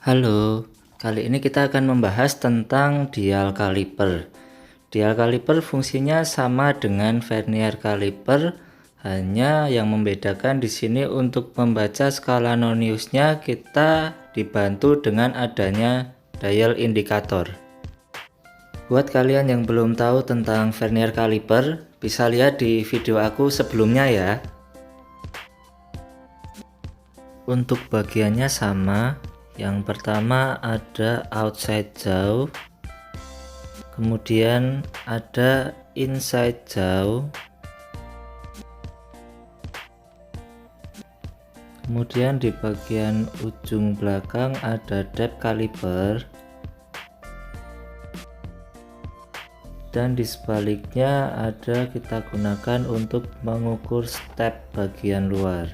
Halo, kali ini kita akan membahas tentang dial kaliper. Dial kaliper fungsinya sama dengan vernier kaliper, hanya yang membedakan di sini untuk membaca skala noniusnya kita dibantu dengan adanya dial indikator. Buat kalian yang belum tahu tentang vernier kaliper, bisa lihat di video aku sebelumnya ya. Untuk bagiannya sama. Yang pertama ada outside jauh, kemudian ada inside jauh, kemudian di bagian ujung belakang ada depth caliper, dan di sebaliknya ada kita gunakan untuk mengukur step bagian luar.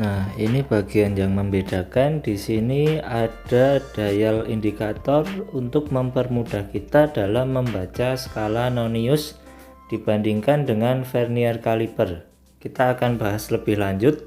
Nah, ini bagian yang membedakan. Di sini ada dial indikator untuk mempermudah kita dalam membaca skala nonius dibandingkan dengan vernier kaliper. Kita akan bahas lebih lanjut.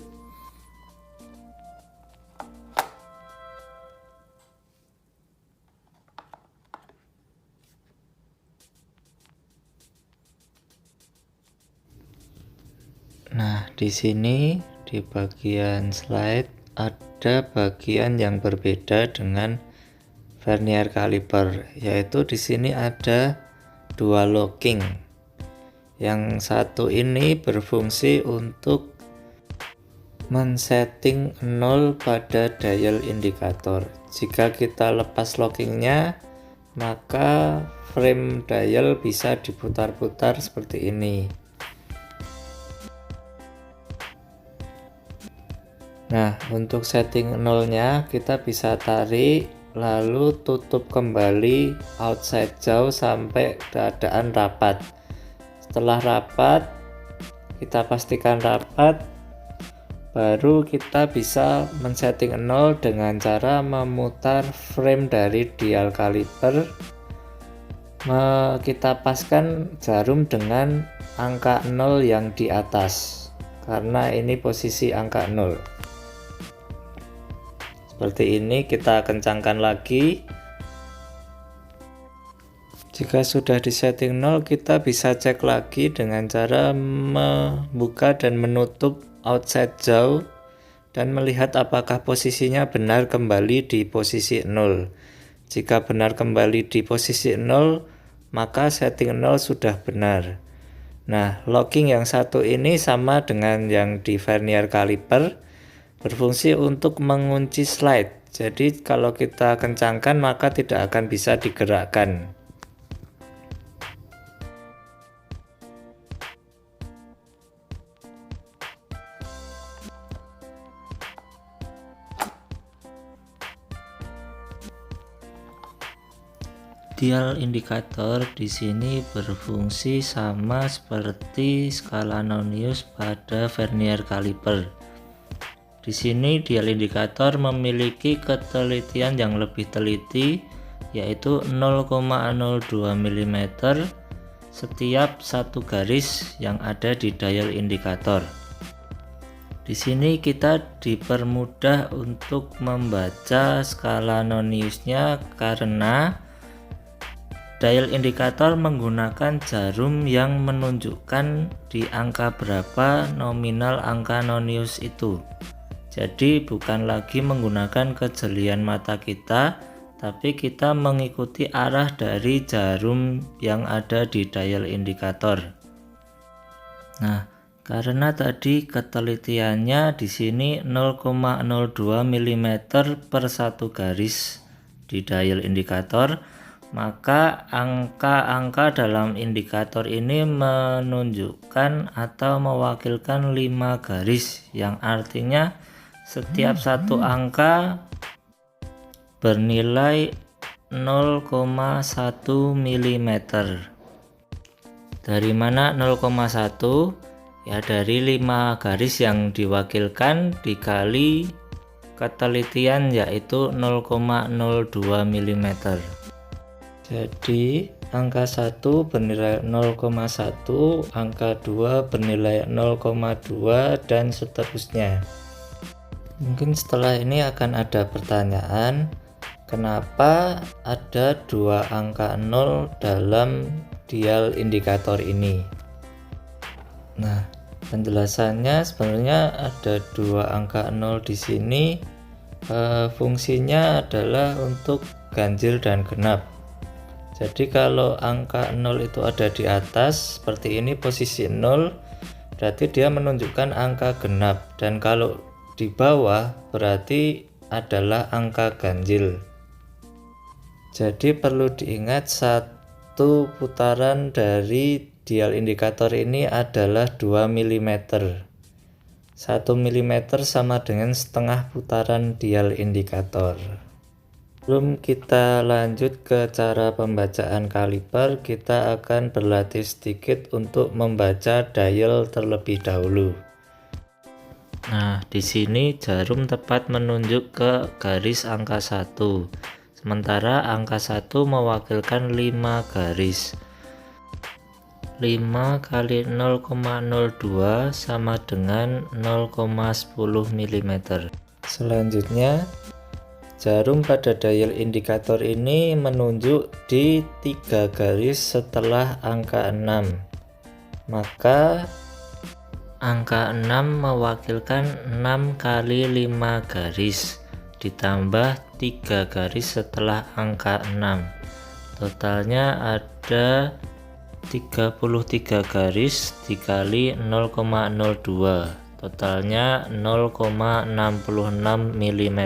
Nah, di sini di bagian slide ada bagian yang berbeda dengan vernier kaliper, yaitu di sini ada dua locking. Yang satu ini berfungsi untuk men-setting 0 pada dial indikator. Jika kita lepas lockingnya, maka frame dial bisa diputar-putar seperti ini. Nah, untuk setting 0-nya kita bisa tarik lalu tutup kembali outside jauh sampai keadaan rapat. Setelah rapat, kita pastikan rapat, baru kita bisa men-setting 0 dengan cara memutar frame dari dial kaliper. Kita paskan jarum dengan angka 0 yang di atas, karena ini posisi angka 0. Seperti ini, kita kencangkan lagi. Jika sudah di setting 0, kita bisa cek lagi dengan cara membuka dan menutup outside jauh dan melihat apakah posisinya benar kembali di posisi 0. Jika benar kembali di posisi 0, maka setting 0 sudah benar. Nah, locking yang satu ini sama dengan yang di vernier kaliper, berfungsi untuk mengunci slide. Jadi kalau kita kencangkan maka tidak akan bisa digerakkan. Dial indikator di sini berfungsi sama seperti skala nonius pada vernier kaliper. Di sini dial indikator memiliki ketelitian yang lebih teliti, yaitu 0,02 mm setiap satu garis yang ada di dial indikator. Di sini kita dipermudah untuk membaca skala noniusnya karena dial indikator menggunakan jarum yang menunjukkan di angka berapa nominal angka nonius itu. Jadi bukan lagi menggunakan kejelian mata kita, tapi kita mengikuti arah dari jarum yang ada di dial indikator. Nah, karena tadi ketelitiannya di sini 0,02 mm per satu garis di dial indikator, maka angka-angka dalam indikator ini menunjukkan atau mewakilkan 5 garis, yang artinya setiap satu angka bernilai 0,1 mm. Dari mana 0,1? Ya, dari 5 garis yang diwakilkan dikali ketelitian, yaitu 0,02 mm. Jadi angka 1 bernilai 0,1, angka 2 bernilai 0,2, dan seterusnya. Mungkin setelah ini akan ada pertanyaan, kenapa ada dua angka 0 dalam dial indikator ini? Nah, penjelasannya sebenarnya ada dua angka 0 di sini. Fungsinya adalah untuk ganjil dan genap. Jadi kalau angka 0 itu ada di atas seperti ini, posisi 0, berarti dia menunjukkan angka genap, dan kalau di bawah berarti adalah angka ganjil. Jadi perlu diingat, satu putaran dari dial indikator ini adalah 2 mm. 1 mm sama dengan setengah putaran dial indikator. Sebelum kita lanjut ke cara pembacaan kaliper, kita akan berlatih sedikit untuk membaca dial terlebih dahulu. Nah, di sini jarum tepat menunjuk ke garis angka 1. Sementara angka 1 mewakilkan 5 garis. 5 kali 0,02 sama dengan 0,10 mm. Selanjutnya, jarum pada dial indikator ini menunjuk di 3 garis setelah angka 6. Maka angka 6 mewakilkan 6 kali 5 garis ditambah 3 garis setelah angka 6. Totalnya ada 33 garis dikali 0,02. Totalnya 0,66 mm.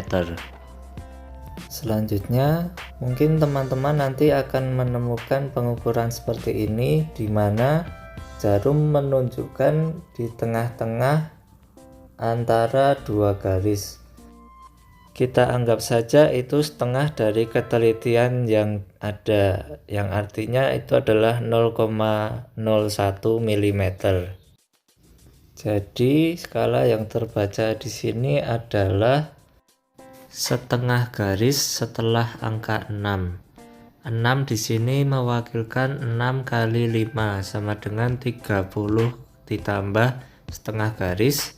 Selanjutnya, mungkin teman-teman nanti akan menemukan pengukuran seperti ini, di mana jarum menunjukkan di tengah-tengah antara dua garis. Kita anggap saja itu setengah dari ketelitian yang ada, yang artinya itu adalah 0,01 mm. Jadi skala yang terbaca di sini adalah setengah garis setelah angka 6. 6 di sini mewakilkan 6 kali 5 sama dengan 30 ditambah setengah garis,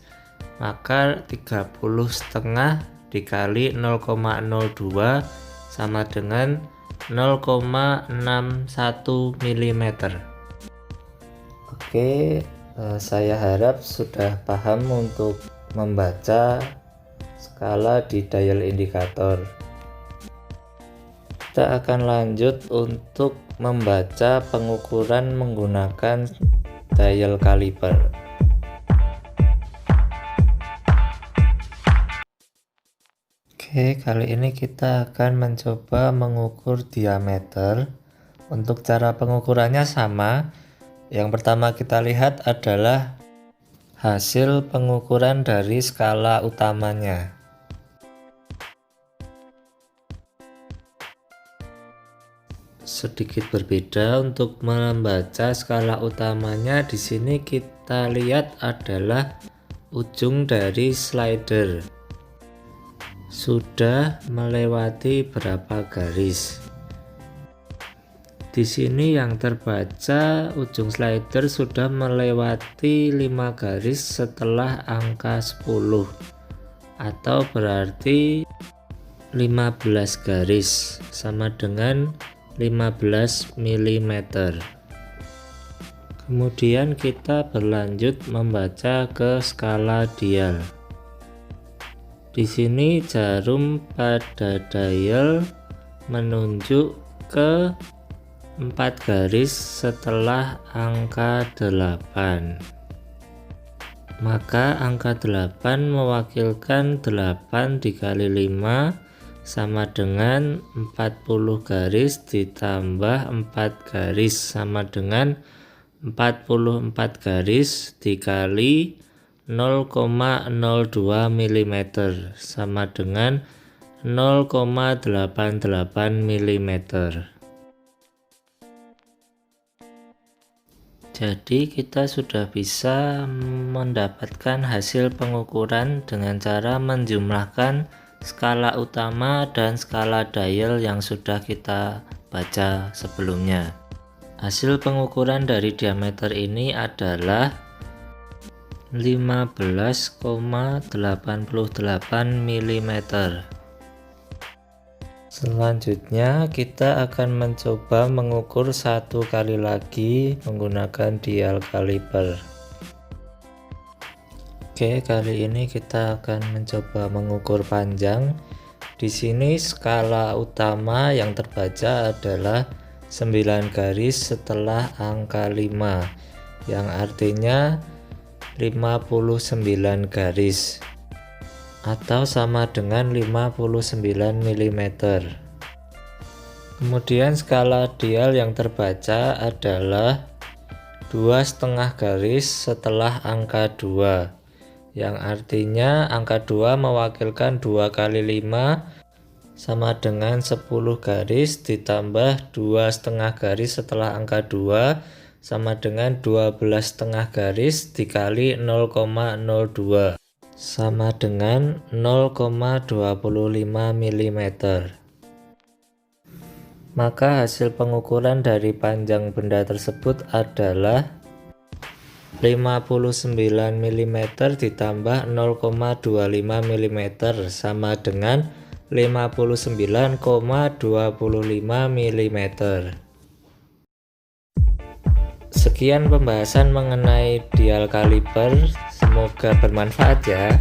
maka 30 setengah dikali 0,02 sama dengan 0,61 mm. Oke, saya harap sudah paham untuk membaca skala di dial indikator. Kita akan lanjut untuk membaca pengukuran menggunakan dial kaliper. Oke, kali ini kita akan mencoba mengukur diameter. Untuk cara pengukurannya sama. Yang pertama kita lihat adalah hasil pengukuran dari skala utamanya. Sedikit berbeda untuk membaca skala utamanya. Di sini kita lihat adalah ujung dari slider. Sudah melewati berapa garis? Di sini yang terbaca ujung slider sudah melewati 5 garis setelah angka 10, atau berarti 15 garis sama dengan 15 mm. Kemudian kita berlanjut membaca ke skala dial. Di sini jarum pada dial menunjuk ke 4 garis setelah angka 8. Maka angka 8 mewakilkan 8 dikali 5 sama dengan 40 garis ditambah 4 garis sama dengan 44 garis dikali 0,02 mm sama dengan 0,88 mm. Jadi kita sudah bisa mendapatkan hasil pengukuran dengan cara menjumlahkan skala utama dan skala dial yang sudah kita baca sebelumnya. Hasil pengukuran dari diameter ini adalah 15,88 mm. Selanjutnya kita akan mencoba mengukur satu kali lagi menggunakan dial kaliper. Oke, kali ini kita akan mencoba mengukur panjang. Di sini skala utama yang terbaca adalah 9 garis setelah angka 5, yang artinya 59 garis atau sama dengan 59 mm. Kemudian skala dial yang terbaca adalah 2,5 garis setelah angka 2, yang artinya angka 2 mewakilkan 2 kali 5 sama dengan 10 garis ditambah 2,5 garis setelah angka 2 sama dengan 12,5 garis dikali 0,02 sama dengan 0,25 mm. Maka hasil pengukuran dari panjang benda tersebut adalah 59 mm ditambah 0,25 mm sama dengan 59,25 mm. Sekian pembahasan mengenai dial kaliper, semoga bermanfaat ya.